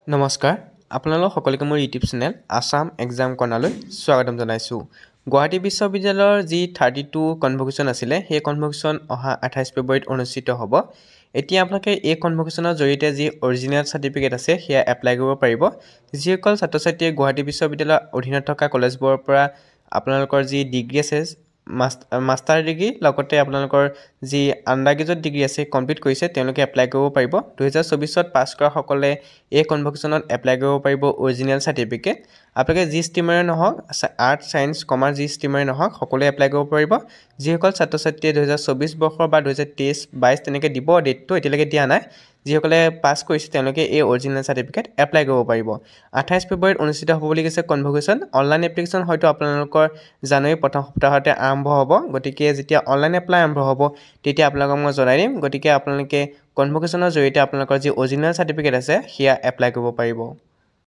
নমস্কাৰ আপোনালোক সকলোকে মোৰ ইউটিউব চেনেল আসাম এক্সাম কৰ্ণাৰলৈ স্বাগতম জনাইছোঁ গুৱাহাটী বিশ্ববিদ্যালয়ৰ যি 32 কনভোকেশ্যন আছিলে সেই কনভোকেশ্যন অহা 28 ফেব্ৰুৱাৰীত অনুষ্ঠিত হ'ব এতিয়া আপোনালোকে এই কনভোকেশ্যনৰ জৰিয়তে যি অৰিজিনেল সাৰ্টিফিকেট আছে সেয়া এপ্লাই কৰিব পাৰিব যিসকল ছাত্ৰ-ছাত্ৰীয়ে গুৱাহাটী বিশ্ববিদ্যালয়ৰ অধীনত থকা কলেজবোৰৰ পৰা আপোনালোকৰ যি ডিগ্ৰী আছে মাষ্টাৰ ডিগ্ৰী লগতে আপোনালোকৰ যি আন্ডাৰগ্ৰেজুৱেট ডিগ্ৰী আছে কমপ্লিট কৰিছে তেওঁলোকে এপ্লাই কৰিব পাৰিব 2024 ত পাছ কৰা সকলে এই কনভোকেশ্যনত এপ্লাই কৰিব পাৰিব অৰিজিনেল সাৰ্টিফিকেট আপোনালোকে যি ষ্ট্ৰীমাৰে নহওক আৰ্ট সায়েন্স কমাৰ্চ যি ষ্ট্ৰীমাৰে নহওক সকলোৱে এপ্লাই কৰিব পাৰিব যিসকল ছাত্ৰ-ছাত্ৰীয়ে 2024 বৰ্ষৰ বা 2023 22 তেনেকৈ দিব ডেটটো এতিয়ালৈকে দিয়া নাই যিসকলে পাছ কৰিছে তেওঁলোকে এই অৰিজিনেল সাৰ্টিফিকেট এপ্লাই কৰিব পাৰিব 28 ফেব্ৰুৱাৰীত অনুষ্ঠিত হ'ব বুলি কৈছে কনভোকেশ্যন অনলাইন এপ্লিকেশ্যন হয়তো আপোনালোকৰ জানুৱাৰী প্ৰথম সপ্তাহতে আৰম্ভ হ'ব গতিকে যেতিয়া অনলাইন এপ্লাই আৰম্ভ হ'ব তেতিয়া আপোনালোকক মই জনাই দিম গতিকে আপোনালোকে কনভোকেশ্যনৰ জৰিয়তে আপোনালোকৰ যি অৰিজিনেল সাৰ্টিফিকেট আছে সেয়া এপ্লাই কৰিব পাৰিব